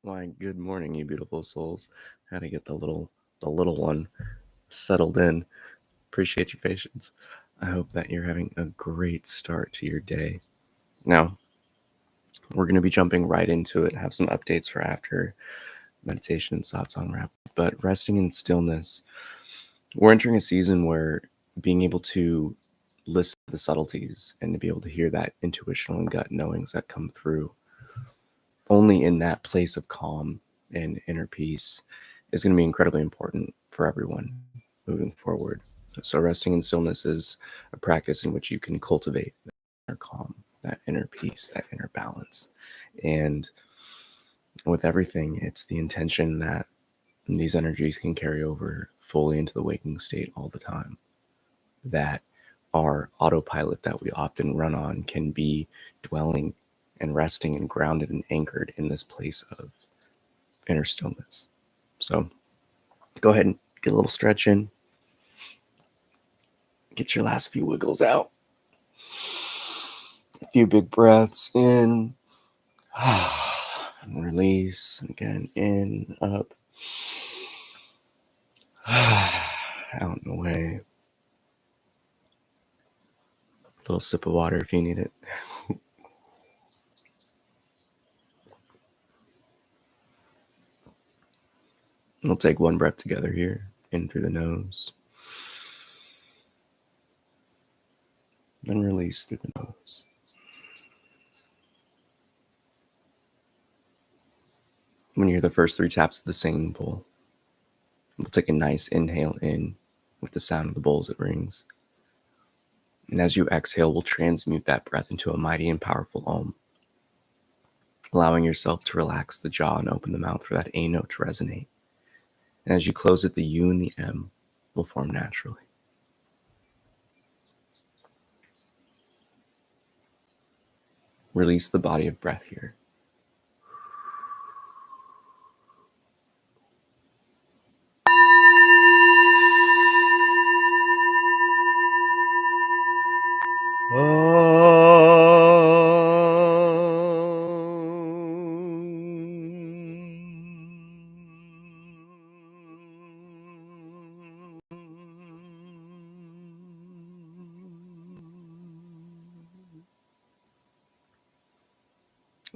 Why, good morning, you beautiful souls. How to get the little one settled in. Appreciate your patience. I hope that you're having a great start to your day. Now, we're going to be jumping right into it, have some updates for after meditation and Satsang wrap. But resting in stillness, we're entering a season where being able to listen to the subtleties and to be able to hear that intuitional and gut knowings that come through only in that place of calm and inner peace is going to be incredibly important for everyone moving forward. So resting in stillness is a practice in which you can cultivate that inner calm, that inner peace, that inner balance. And with everything, it's the intention that these energies can carry over fully into the waking state all the time. That our autopilot that we often run on can be dwelling and resting and grounded and anchored in this place of inner stillness. So go ahead and get a little stretch in. Get your last few wiggles out. A few big breaths in. And release. Again, in, up. Out and away. A little sip of water if you need it. We'll take one breath together here. In through the nose. Then release through the nose. When you hear the first 3 taps of the singing bowl, we'll take a nice inhale in with the sound of the bowl as it rings. And as you exhale, we'll transmute that breath into a mighty and powerful Om, allowing yourself to relax the jaw and open the mouth for that A note to resonate. And as you close it, the U and the M will form naturally. Release the body of breath here.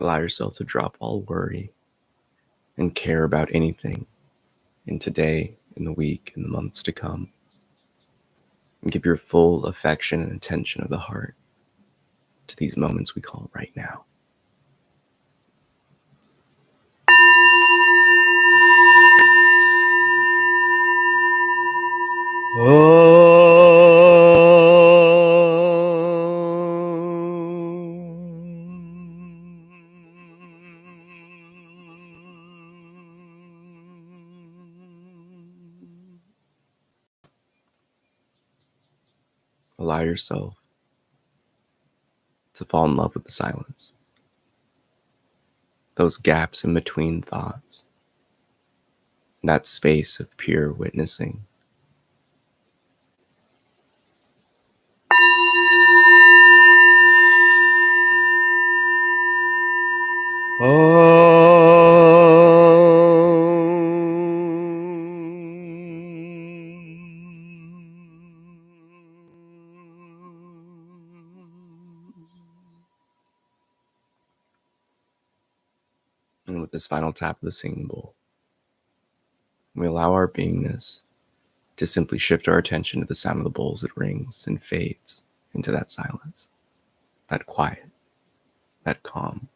Allow yourself to drop all worry and care about anything in today, in the week, in the months to come. And give your full affection and attention of the heart to these moments we call right now. Allow yourself to fall in love with the silence. Those gaps in between thoughts. That space of pure witnessing. And with this final tap of the singing bowl, we allow our beingness to simply shift our attention to the sound of the bowl as it rings and fades into that silence, that quiet, that calm.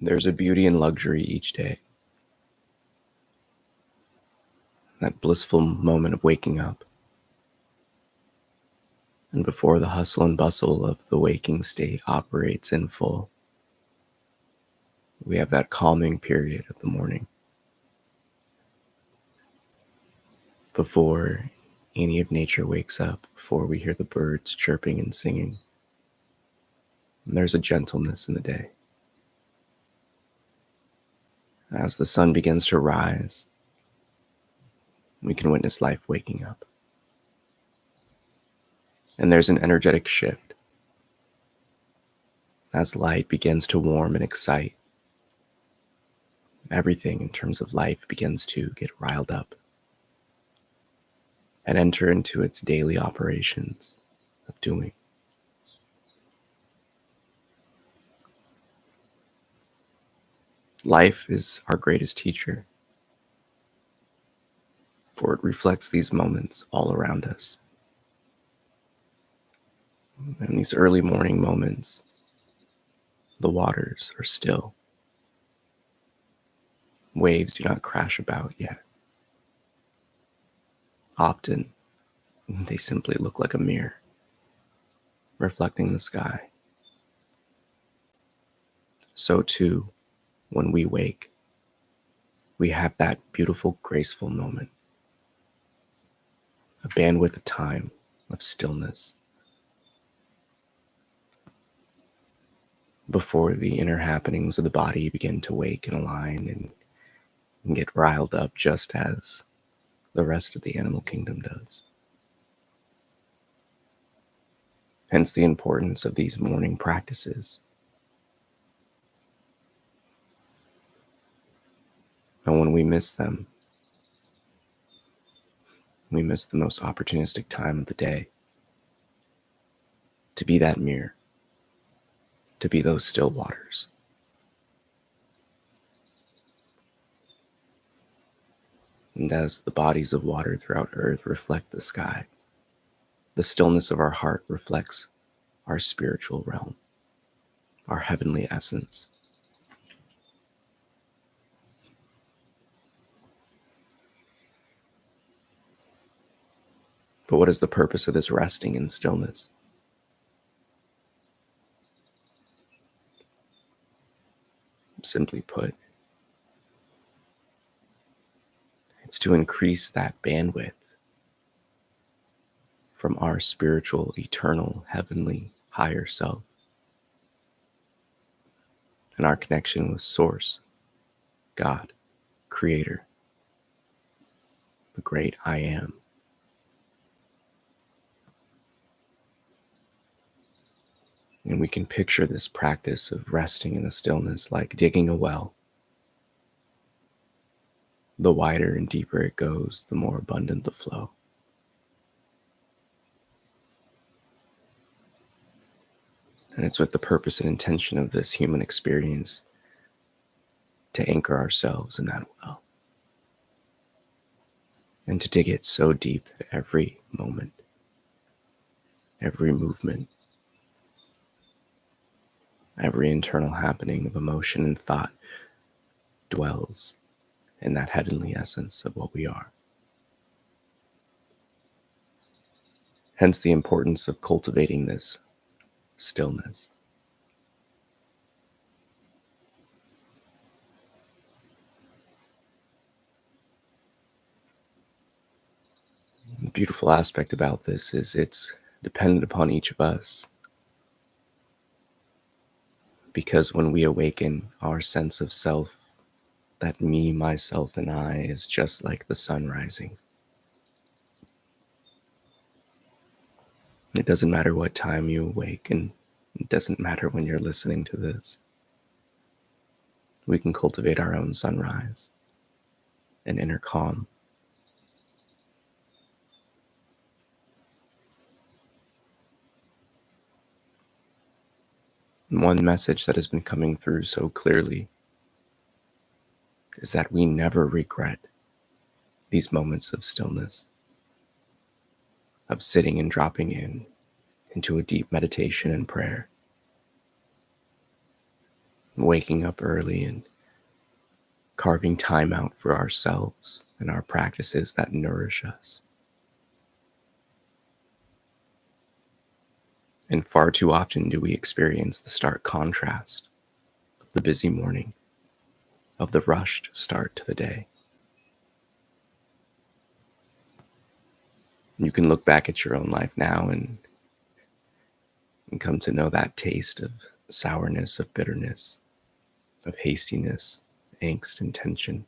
There's a beauty and luxury each day. That blissful moment of waking up. And before the hustle and bustle of the waking state operates in full, We have that calming period of the morning before any of nature wakes up, before we hear the birds chirping and singing. And there's a gentleness in the day. As the sun begins to rise, we can witness life waking up. And there's an energetic shift. As light begins to warm and excite, everything in terms of life begins to get riled up and enter into its daily operations of doing. Life is our greatest teacher, for it reflects these moments all around us. In these early morning moments, the waters are still. Waves do not crash about yet. Often, they simply look like a mirror, reflecting the sky. So too, when we wake, we have that beautiful, graceful moment, a bandwidth of time of stillness, before the inner happenings of the body begin to wake and align and get riled up just as the rest of the animal kingdom does. Hence the importance of these morning practices. And when we miss them, we miss the most opportunistic time of the day to be that mirror, to be those still waters. And as the bodies of water throughout earth reflect the sky, the stillness of our heart reflects our spiritual realm, our heavenly essence. But what is the purpose of this resting in stillness? Simply put, it's to increase that bandwidth from our spiritual, eternal, heavenly, higher self and our connection with Source, God, Creator, the great I Am. And we can picture this practice of resting in the stillness like digging a well. The wider and deeper it goes, the more abundant the flow. And it's with the purpose and intention of this human experience to anchor ourselves in that well. And to dig it so deep that every moment, every movement, every internal happening of emotion and thought dwells in that heavenly essence of what we are. Hence the importance of cultivating this stillness. The beautiful aspect about this is it's dependent upon each of us. Because when we awaken our sense of self, that me, myself, and I is just like the sun rising. It doesn't matter what time you awaken. It doesn't matter when you're listening to this. We can cultivate our own sunrise and inner calm. And one message that has been coming through so clearly is that we never regret these moments of stillness, of sitting and dropping into a deep meditation and prayer, waking up early and carving time out for ourselves and our practices that nourish us. And far too often do we experience the stark contrast of the busy morning of the rushed start to the day. You can look back at your own life now and come to know that taste of sourness, of bitterness, of hastiness, angst, and tension.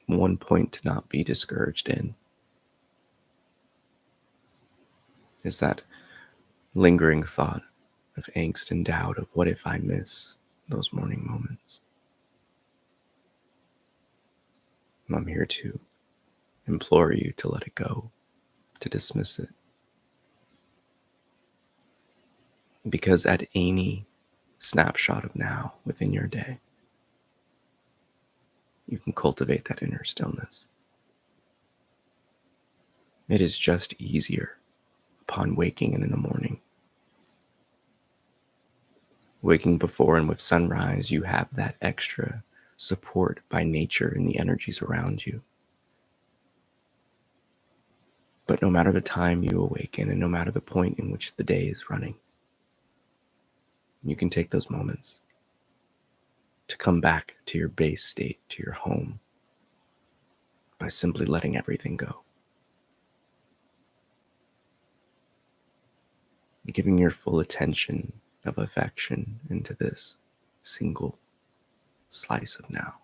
One point to not be discouraged in is that lingering thought of angst and doubt of what if I miss those morning moments. And I'm here to implore you to let it go, to dismiss it. Because at any snapshot of now within your day, you can cultivate that inner stillness. It is just easier upon waking and in the morning. Waking before and with sunrise, you have that extra support by nature and the energies around you. But no matter the time you awaken and no matter the point in which the day is running, you can take those moments to come back to your base state, to your home, by simply letting everything go. Giving your full attention of affection into this single slice of now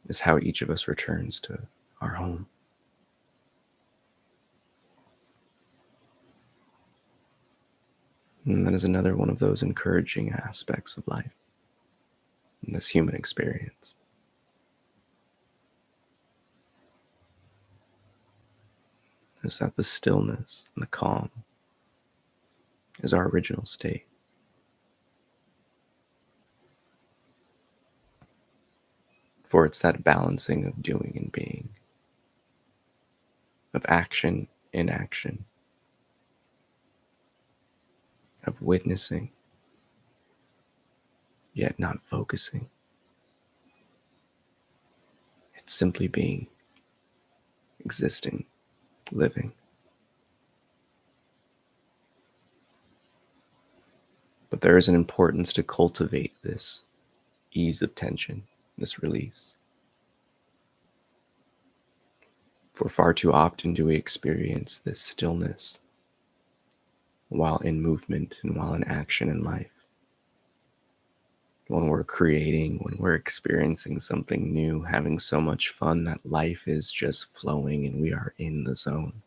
is how each of us returns to our home. And that is another one of those encouraging aspects of life in this human experience. Is that the stillness and the calm is our original state. For it's that balancing of doing and being, of action, inaction, of witnessing, yet not focusing. It's simply being, existing, living. But there is an importance to cultivate this ease of tension, this release. For far too often do we experience this stillness while in movement and while in action in life. When we're creating, when we're experiencing something new, having so much fun that life is just flowing and we are in the zone.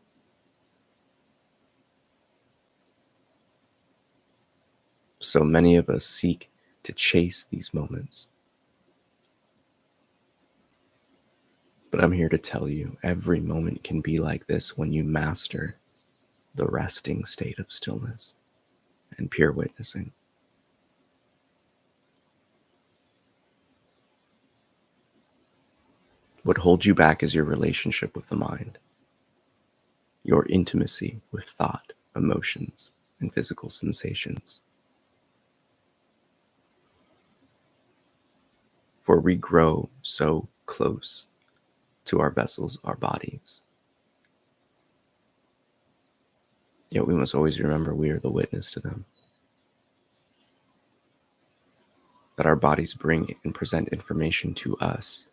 So many of us seek to chase these moments. But I'm here to tell you, every moment can be like this when you master the resting state of stillness and pure witnessing. What holds you back is your relationship with the mind, your intimacy with thought, emotions, and physical sensations. For we grow so close to our vessels, our bodies. Yet we must always remember we are the witness to them. That our bodies bring and present information to us.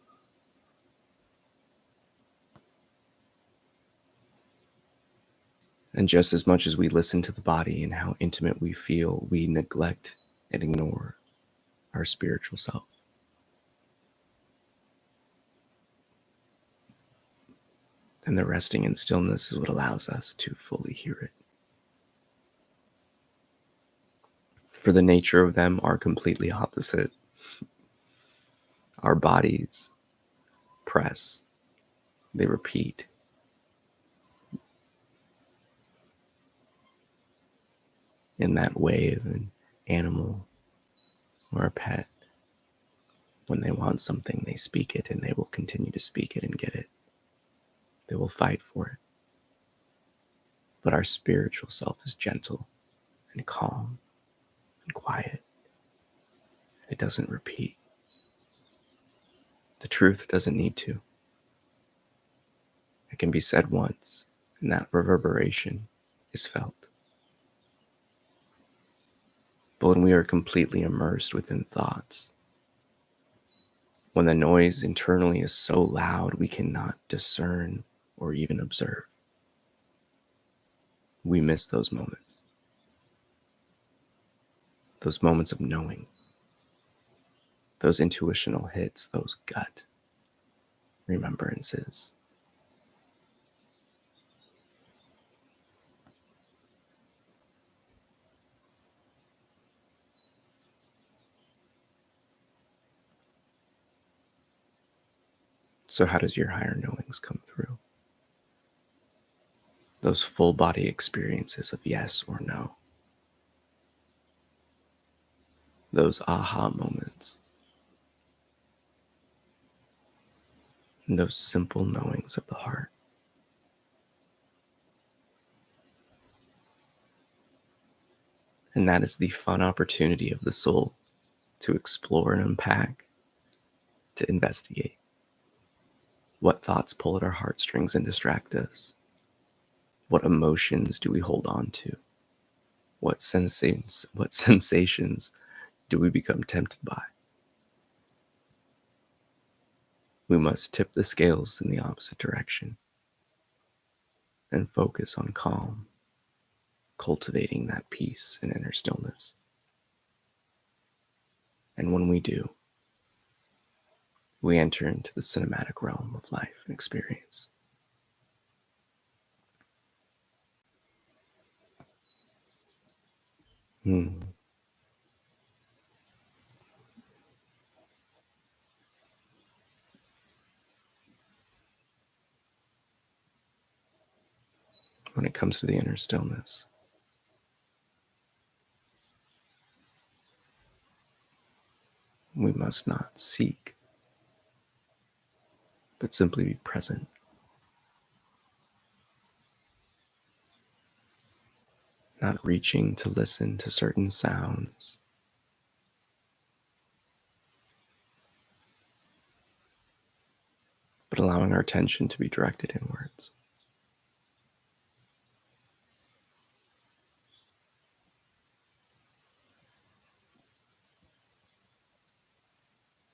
And just as much as we listen to the body and how intimate we feel, we neglect and ignore our spiritual self. And the resting in stillness is what allows us to fully hear it. For the nature of them are completely opposite. Our bodies press, they repeat. In that way of an animal or a pet, when they want something, they speak it and they will continue to speak it and get it. They will fight for it. But our spiritual self is gentle and calm and quiet. It doesn't repeat. The truth doesn't need to. It can be said once, and that reverberation is felt. But when we are completely immersed within thoughts, when the noise internally is so loud we cannot discern or even observe, we miss those moments. Those moments of knowing, those intuitional hits, those gut remembrances. So how does your higher knowings come through? Those full body experiences of yes or no. Those aha moments. And those simple knowings of the heart. And that is the fun opportunity of the soul to explore and unpack, to investigate. What thoughts pull at our heartstrings and distract us? What emotions do we hold on to? What sensations do we become tempted by? We must tip the scales in the opposite direction and focus on calm, cultivating that peace and inner stillness. And when we do, we enter into the cinematic realm of life and experience. When it comes to the inner stillness, we must not seek, but simply be present. Not reaching to listen to certain sounds, but allowing our attention to be directed inwards.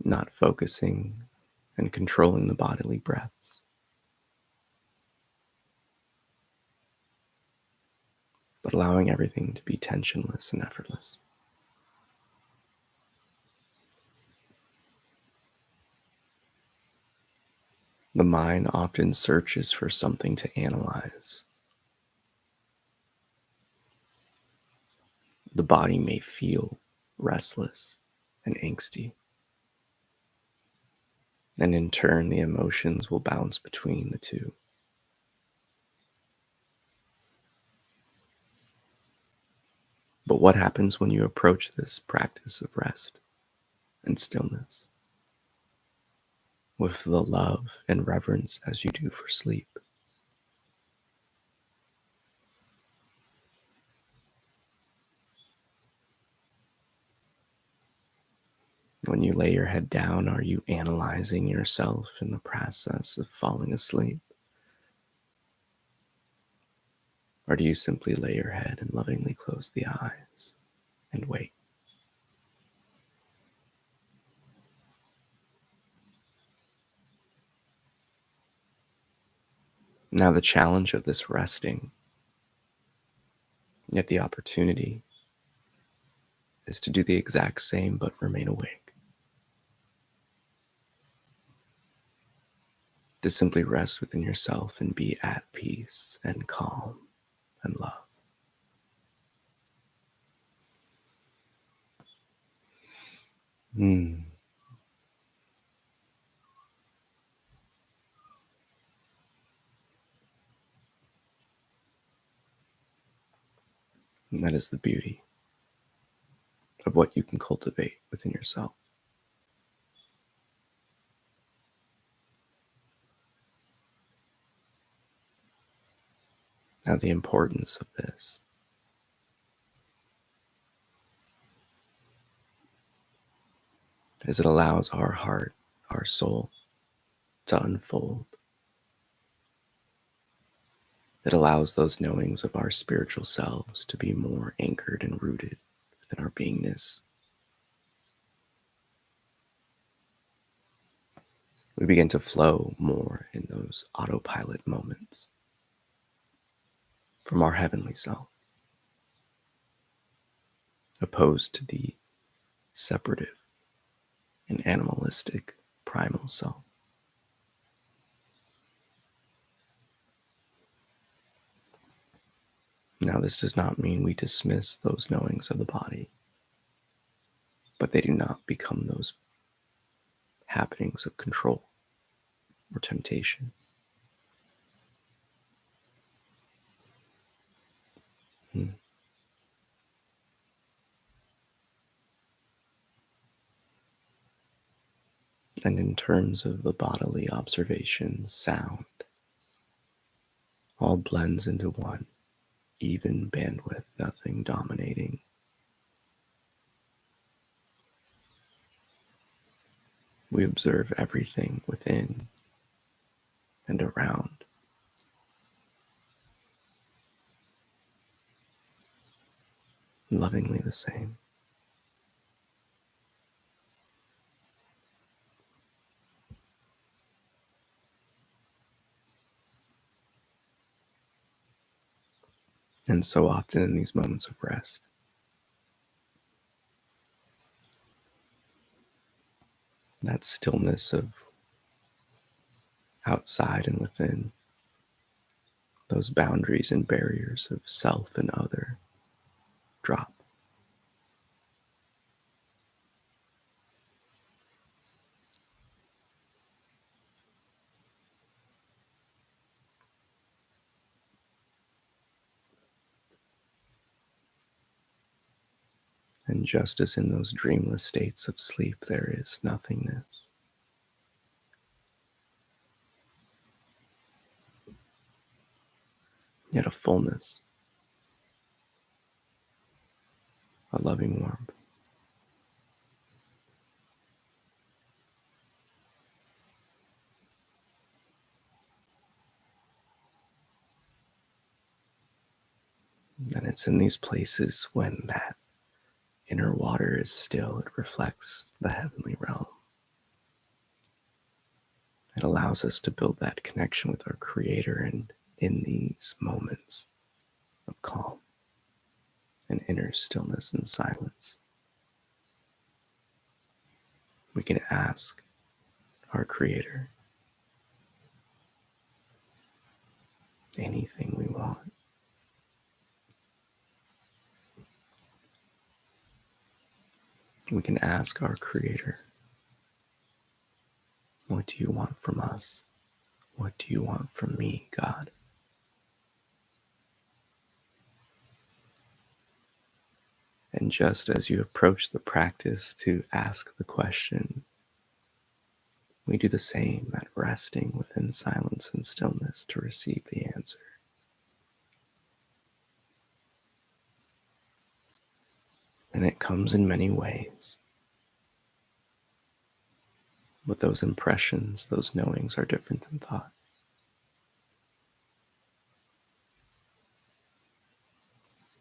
Not focusing and controlling the bodily breaths, but allowing everything to be tensionless and effortless. The mind often searches for something to analyze. The body may feel restless and angsty, and in turn the emotions will bounce between the two. But what happens when you approach this practice of rest and stillness with the love and reverence as you do for sleep? When you lay your head down, are you analyzing yourself in the process of falling asleep? Or do you simply lay your head and lovingly close the eyes and wait? Now, the challenge of this resting, yet the opportunity, is to do the exact same but remain awake. To simply rest within yourself and be at peace and calm and love. And that is the beauty of what you can cultivate within yourself. Now, the importance of this as it allows our heart, our soul, to unfold. It allows those knowings of our spiritual selves to be more anchored and rooted within our beingness. We begin to flow more in those autopilot moments from our heavenly self, opposed to the separative and animalistic primal self. Now, this does not mean we dismiss those knowings of the body, but they do not become those happenings of control or temptation. Hmm. And in terms of the bodily observation, sound all blends into one, even bandwidth, nothing dominating. We observe everything within and around. Lovingly the same. And so often in these moments of rest, that stillness of outside and within, those boundaries and barriers of self and other drop. And just as in those dreamless states of sleep, there is nothingness, yet a fullness, a loving warmth. And it's in these places when that inner water is still, it reflects the heavenly realm. It allows us to build that connection with our Creator, and in these moments of calm and inner stillness and silence, we can ask our Creator anything we want. We can ask our Creator, what do you want from us? What do you want from me, God? And just as you approach the practice to ask the question, we do the same at resting within silence and stillness to receive the answer. And it comes in many ways. But those impressions, those knowings are different than thought.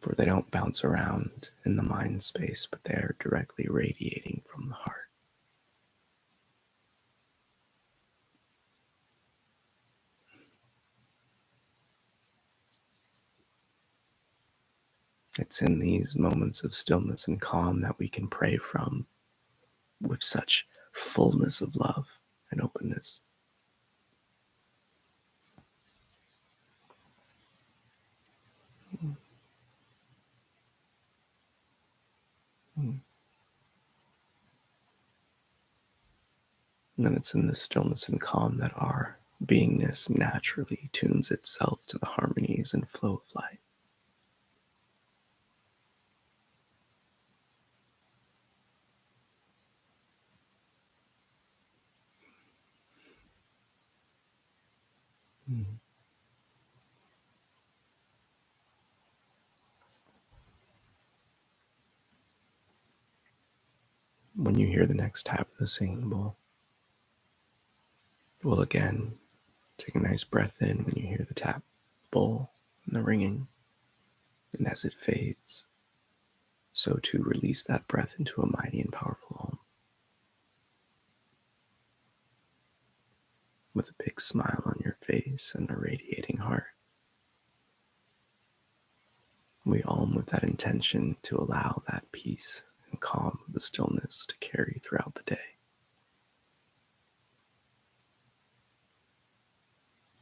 For they don't bounce around in the mind space, but they are directly radiating from the heart. It's in these moments of stillness and calm that we can pray from with such fullness of love and openness. And then it's in this stillness and calm that our beingness naturally tunes itself to the harmonies and flow of life. when you hear the next tap of the singing bowl, we'll again take a nice breath in when you hear the tap, bowl, and the ringing. And as it fades, so too release that breath into a mighty and powerful home. With a big smile on your face and a radiating heart. We Om with that intention to allow that peace and calm, the stillness to carry throughout the day.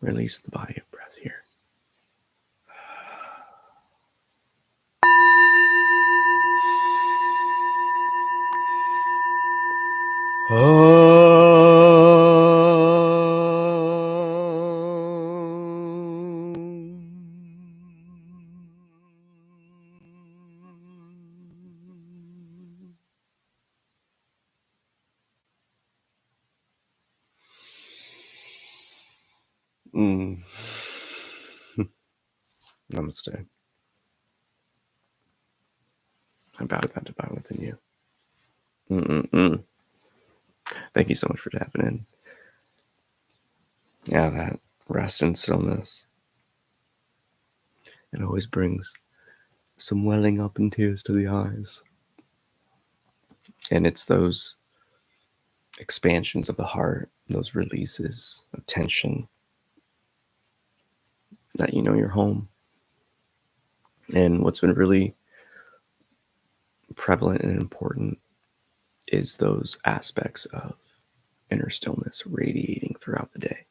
Release the body of breath here. Namaste. I bow to that divine within you. Thank you so much for tapping in. Yeah, that rest and stillness. It always brings some welling up and tears to the eyes. And it's those expansions of the heart, those releases of tension, that you know you're home. And what's been really prevalent and important is those aspects of inner stillness radiating throughout the day.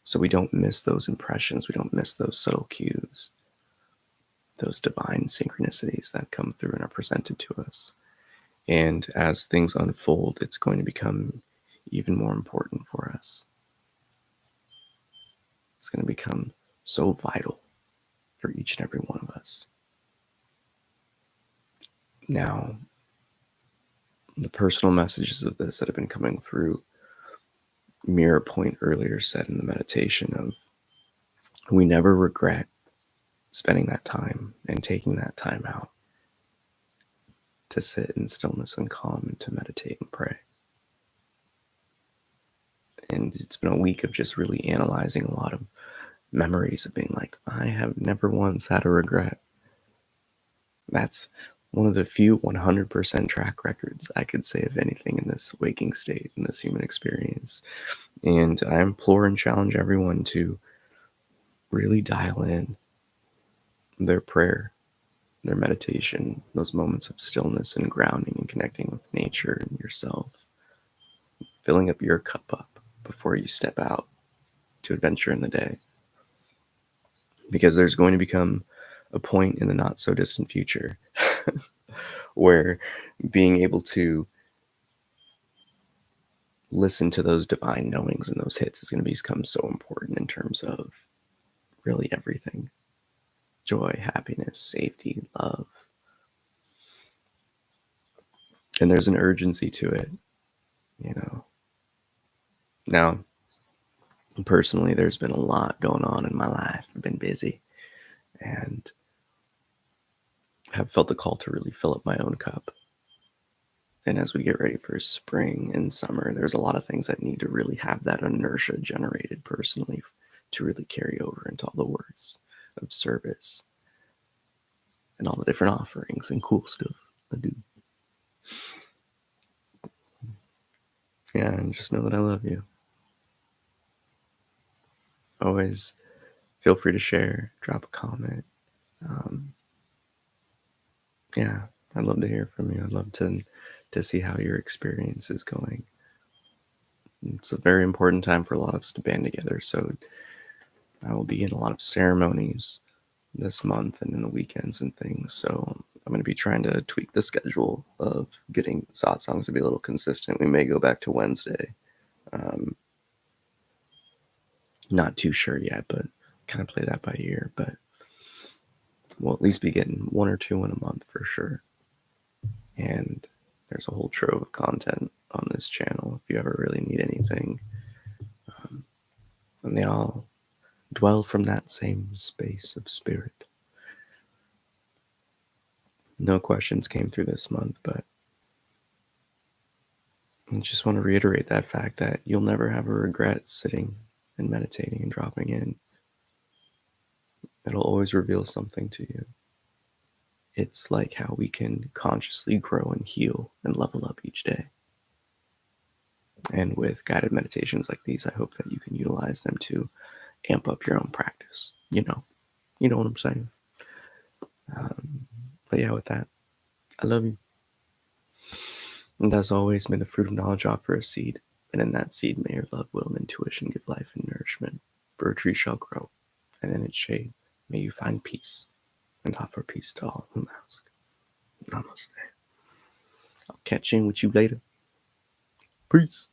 So we don't miss those impressions, we don't miss those subtle cues, those divine synchronicities that come through and are presented to us. And as things unfold, it's going to become even more important for us. It's going to become so vital for each and every one of us. Now, the personal messages of this that have been coming through mirror point earlier said in the meditation of we never regret spending that time and taking that time out to sit in stillness and calm and to meditate and pray. And it's been a week of just really analyzing a lot of memories of being like, I have never once had a regret. That's one of the few 100% track records I could say of anything in this waking state, in this human experience. And I implore and challenge everyone to really dial in their prayer, their meditation, those moments of stillness and grounding and connecting with nature and yourself, filling up your cup up before you step out to adventure in the day. Because there's going to become a point in the not so distant future where being able to listen to those divine knowings and those hits is going to become so important in terms of really everything. Joy, happiness, safety, love. And there's an urgency to it, you know. Now, personally, there's been a lot going on in my life. I've been busy and have felt the call to really fill up my own cup. And as we get ready for spring and summer, there's a lot of things that need to really have that inertia generated personally to really carry over into all the works of service and all the different offerings and cool stuff I do. Yeah, and just know that I love you. Always feel free to share, drop a comment. Yeah, I'd love to hear from you. I'd love to see how your experience is going. It's a very important time for a lot of us to band together. So I will be in a lot of ceremonies this month and in the weekends and things. So I'm going to be trying to tweak the schedule of getting satsangs to be a little consistent. We may go back to Wednesday. Not too sure yet, but kind of play that by ear. But we'll at least be getting one or two in a month for sure. And there's a whole trove of content on this channel if you ever really need anything. And they all dwell from that same space of spirit. No questions came through this month, but I just want to reiterate that fact that you'll never have a regret sitting and meditating and dropping in. It'll always reveal something to you. It's like how we can consciously grow and heal and level up each day. And with guided meditations like these, I hope that you can utilize them to amp up your own practice. You know what I'm saying? But yeah, with that, I love you. And as always, may the fruit of knowledge offer a seed, and in that seed may your love, will, and intuition give life and nourishment. For a tree shall grow, and in its shade may you find peace, and offer peace to all whom ask. Namaste. I'll catch in with you later. Peace.